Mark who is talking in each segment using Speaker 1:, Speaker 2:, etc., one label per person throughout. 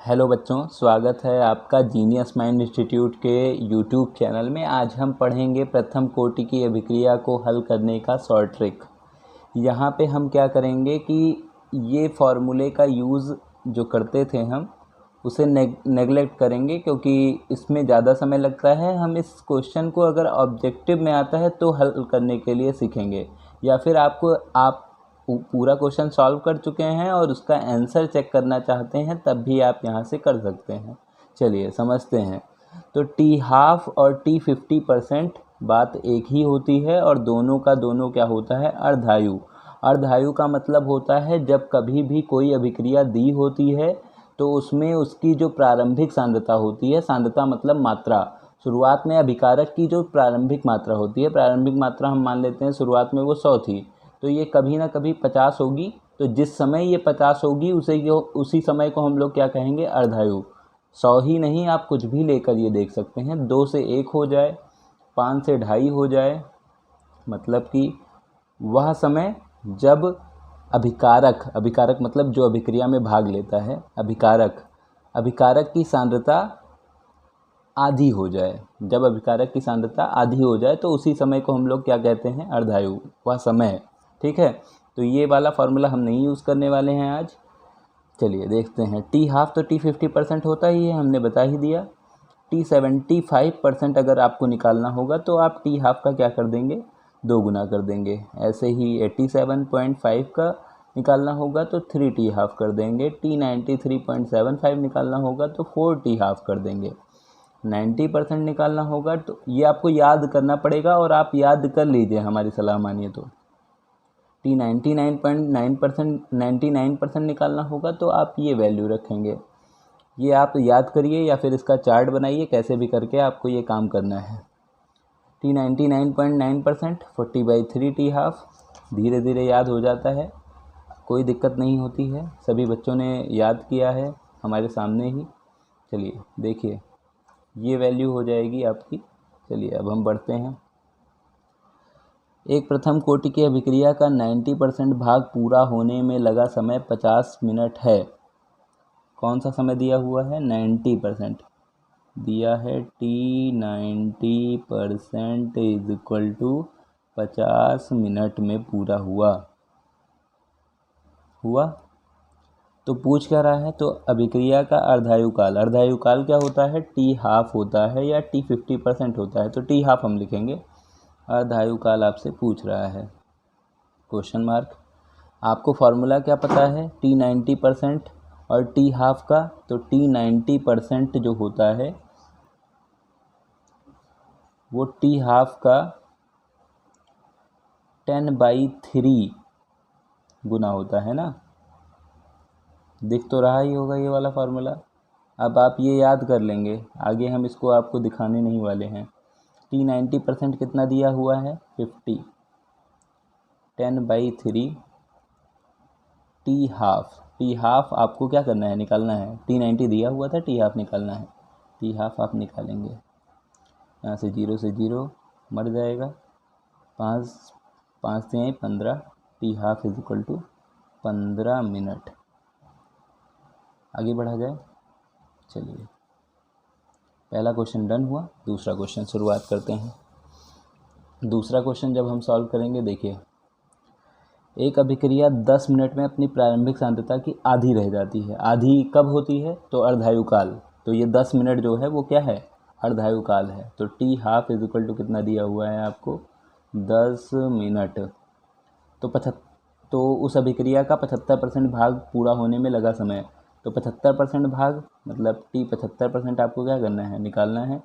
Speaker 1: Hello बच्चों, स्वागत है आपका जीनियस माइंड इंस्टीट्यूट के यूट्यूब चैनल में। आज हम पढ़ेंगे प्रथम कोटि की अभिक्रिया को हल करने का शॉर्ट ट्रिक। यहाँ पे हम क्या करेंगे कि ये फॉर्मूले का यूज़ जो करते थे हम उसे नेगलेक्ट करेंगे, क्योंकि इसमें ज़्यादा समय लगता है। हम इस क्वेश्चन को अगर ऑब्जेक्टिव में आता है तो हल करने के लिए सीखेंगे, या फिर आप पूरा क्वेश्चन सॉल्व कर चुके हैं और उसका आंसर चेक करना चाहते हैं तब भी आप यहाँ से कर सकते हैं। चलिए समझते हैं। तो T½ और T50% बात एक ही होती है और दोनों का दोनों क्या होता है, अर्धायु। अर्धायु का मतलब होता है जब कभी भी कोई अभिक्रिया दी होती है तो उसमें उसकी जो प्रारंभिक सांद्रता होती है, सांद्रता मतलब मात्रा, शुरुआत में अभिकारक की जो प्रारंभिक मात्रा होती है, प्रारंभिक मात्रा हम मान लेते हैं शुरुआत में वो 100 थी, तो ये कभी ना कभी 50 होगी। तो जिस समय ये 50 होगी उसी समय को हम लोग क्या कहेंगे, अर्धायु। 100 ही नहीं, आप कुछ भी लेकर ये देख सकते हैं। 2 से 1 हो जाए, 5 से 2.5 हो जाए, मतलब कि वह समय जब अभिकारक मतलब जो अभिक्रिया में भाग लेता है, अभिकारक की सांद्रता आधी हो जाए। जब अभिकारक की सांद्रता आधी हो जाए तो उसी समय को हम लोग क्या कहते हैं, अर्धायु, वह समय। ठीक है, तो ये वाला फार्मूला हम नहीं यूज़ करने वाले हैं आज। चलिए देखते हैं। T½ तो T50% होता ही है, हमने बता ही दिया। T75% अगर आपको निकालना होगा तो आप T½ का क्या कर देंगे, 2 गुना कर देंगे। ऐसे ही 87.5 का निकालना होगा तो 3 T½ कर देंगे। T93.75 निकालना होगा तो 4 T½ कर देंगे। 90% निकालना होगा तो ये आपको याद करना पड़ेगा, और आप याद कर लीजिए, हमारी सलाह मानिए तो। T99.9% निकालना होगा तो आप ये वैल्यू रखेंगे। ये आप याद करिए या फिर इसका चार्ट बनाइए, कैसे भी करके आपको ये काम करना है। T99.9% 40/3 T½ धीरे धीरे याद हो जाता है, कोई दिक्कत नहीं होती है। सभी बच्चों ने याद किया है हमारे सामने ही। चलिए देखिए, ये वैल्यू हो जाएगी आपकी। चलिए अब हम बढ़ते हैं। एक प्रथम कोटि की अभिक्रिया का 90% भाग पूरा होने में लगा समय 50 मिनट है। कौन सा समय दिया हुआ है, 90% दिया है। T90% is equal to 50 minute में पूरा हुआ। तो पूछ क्या रहा है, तो अभिक्रिया का अर्धायु काल क्या होता है, T½ होता है या T50% होता है, तो T½ हम लिखेंगे। अर्धायु काल आपसे पूछ रहा है, क्वेश्चन मार्क। आपको फार्मूला क्या पता है, T90% और T½ का। तो T90% जो होता है वो T½ का 10/3 गुना होता है ना। दिख तो रहा ही होगा ये वाला फार्मूला। अब आप ये याद कर लेंगे, आगे हम इसको आपको दिखाने नहीं वाले हैं। T90% कितना दिया हुआ है, 50। 10/3 T½ आपको क्या करना है, निकालना है। T90 दिया हुआ था, T½ निकालना है। T½ आप निकालेंगे, यहाँ से 0 से 0 मर जाएगा, 5 से 15। T½ is equal to 15 minute. आगे बढ़ा जाए। चलिए, पहला क्वेश्चन डन हुआ, दूसरा क्वेश्चन शुरुआत करते हैं। दूसरा क्वेश्चन जब हम सॉल्व करेंगे, देखिए, एक अभिक्रिया 10 मिनट में अपनी प्रारंभिक सांद्रता की आधी रह जाती है। आधी कब होती है, तो अर्धायु काल। तो ये 10 मिनट जो है वो क्या है, अर्धायु काल है। तो T½ इज इक्वल टू कितना दिया हुआ है आपको, 10 मिनट। तो उस अभिक्रिया का 75% भाग पूरा होने में लगा समय। तो 75% भाग मतलब T75% आपको क्या करना है, निकालना है।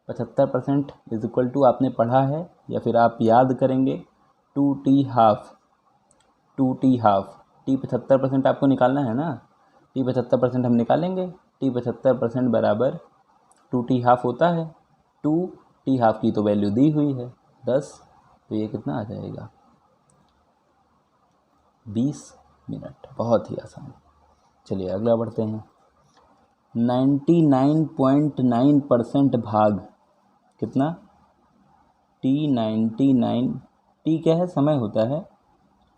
Speaker 1: 75% इज इक्वल टू आपने पढ़ा है या फिर आप याद करेंगे, 2 T½ T75% आपको निकालना है ना। T75% हम निकालेंगे। T75% बराबर 2 T½ होता है। 2 T½ की तो वैल्यू दी हुई है 10, तो ये कितना आ जाएगा, 20 मिनट। बहुत ही आसान। चलिए अगला बढ़ते हैं। 99.9% भाग कितना, T99, T क्या है, समय होता है।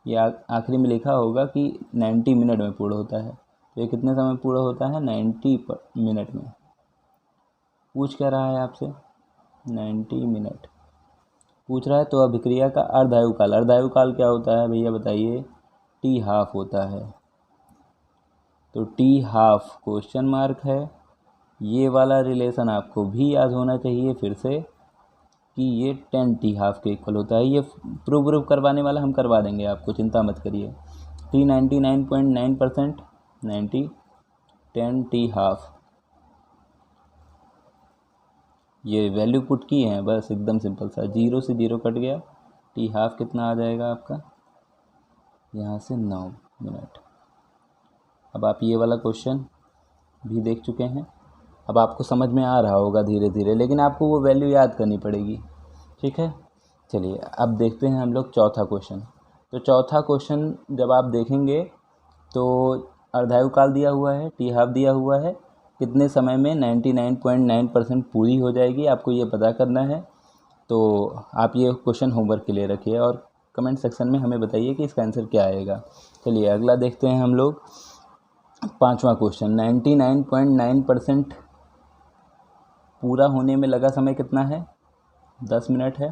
Speaker 1: या आखिरी में लिखा होगा कि 90 मिनट में पूर्ण होता है। तो ये कितने समय पूरा होता है? 90 मिनट में। पूछ क्या रहा है आपसे? 90 मिनट पूछ रहा है। तो अभिक्रिया का अर्धायुकाल, अर्धायुकाल क्या होता है भैया बताइए? टी हाफ होता है। तो टी हाफ क्वेश्चन मार्क है। ये वाला रिलेशन आपको भी याद होना चाहिए फिर से कि ये 10 टी हाफ के इक्वल होता है। ये प्रूव करवाने वाला हम करवा देंगे आपको, चिंता मत करिए। टी 99.9%, 90 10 टी हाफ, ये वैल्यू पुट की है बस, एकदम सिंपल सा। 0 से 0 कट गया, टी हाफ कितना आ जाएगा आपका? यहाँ से 9 मिनट। अब आप ये वाला क्वेश्चन भी देख चुके हैं, अब आपको समझ में आ रहा होगा धीरे धीरे, लेकिन आपको वो वैल्यू याद करनी पड़ेगी। ठीक है, चलिए अब देखते हैं हम लोग चौथा क्वेश्चन। तो चौथा क्वेश्चन जब आप देखेंगे तो अर्धायुकाल दिया हुआ है, टी हाफ दिया हुआ है, कितने समय में 99.9% पूरी हो जाएगी, आपको ये पता करना है। तो आप ये क्वेश्चन होमवर्क के लिए रखिए और कमेंट सेक्शन में हमें बताइए कि इसका आंसर क्या आएगा। चलिए अगला देखते हैं हम लोग, पांचवा क्वेश्चन। 99.9% पूरा होने में लगा समय कितना है? 10 मिनट है।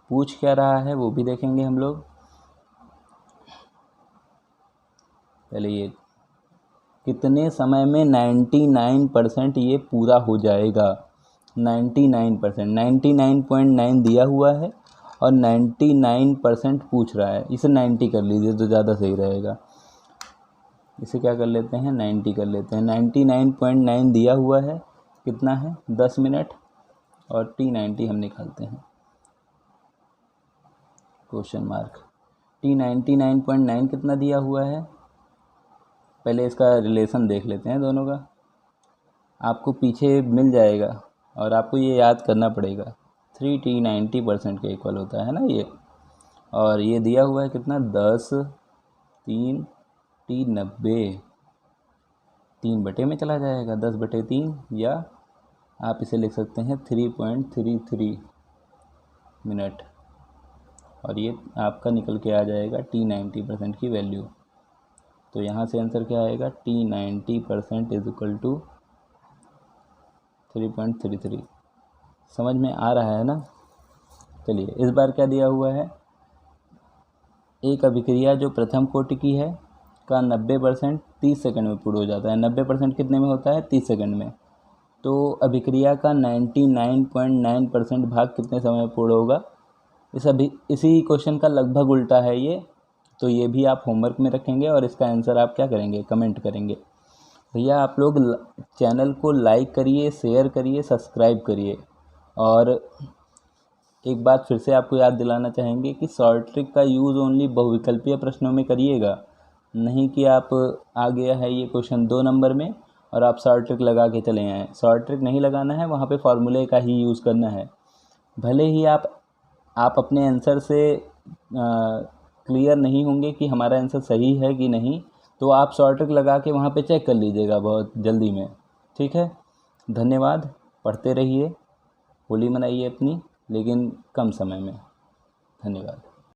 Speaker 1: पूछ क्या रहा है वो भी देखेंगे हम लोग। पहले ये कितने समय में 99% ये पूरा हो जाएगा? 99%, 99.9 दिया हुआ है और 99% पूछ रहा है। इसे 90 कर लीजिए तो ज़्यादा सही रहेगा। इसे क्या कर लेते हैं? 90 कर लेते हैं। 99.9 दिया हुआ है, कितना है? 10 मिनट, और T90 हम निकालते हैं, क्वेश्चन मार्क। T99.9 कितना दिया हुआ है? पहले इसका रिलेशन देख लेते हैं दोनों का, आपको पीछे मिल जाएगा और आपको ये याद करना पड़ेगा। 3T 90% के इक्वल होता है ना ये, और ये दिया हुआ है कितना? 10, 3 T 90, 3 बटे में चला जाएगा, 10/3, या आप इसे लिख सकते हैं 3.33 मिनट, और ये आपका निकल के आ जाएगा T90% की वैल्यू। तो यहाँ से आंसर क्या आएगा? T90% is equal to 3.33। समझ में आ रहा है ना? चलिए इस बार क्या दिया हुआ है? एक अभिक्रिया जो प्रथम कोटि की है का 90% 30 सेकंड में पूरा हो जाता है। 90% कितने में होता है? 30 सेकंड में। तो अभिक्रिया का 99.9% भाग कितने समय में पूरा होगा? इसी क्वेश्चन का लगभग उल्टा है ये, तो ये भी आप होमवर्क में रखेंगे और इसका आंसर आप क्या करेंगे? कमेंट करेंगे। भैया आप लोग चैनल को लाइक करिए, शेयर करिए, सब्सक्राइब करिए। और एक बात फिर से आपको याद दिलाना चाहेंगे कि शॉर्ट ट्रिक का यूज़ ओनली बहुविकल्पीय प्रश्नों में करिएगा, नहीं कि आप आ गया है ये क्वेश्चन 2 नंबर में और आप शॉर्ट ट्रिक लगा के चले आएँ। शॉर्ट ट्रिक नहीं लगाना है, वहाँ पे फॉर्मूले का ही यूज़ करना है। भले ही आप अपने आंसर से क्लियर नहीं होंगे कि हमारा आंसर सही है कि नहीं, तो आप शॉर्ट ट्रिक लगा के वहाँ पे चेक कर लीजिएगा बहुत जल्दी में। ठीक है, धन्यवाद। पढ़ते रहिए, होली मनाइए अपनी, लेकिन कम समय में। धन्यवाद।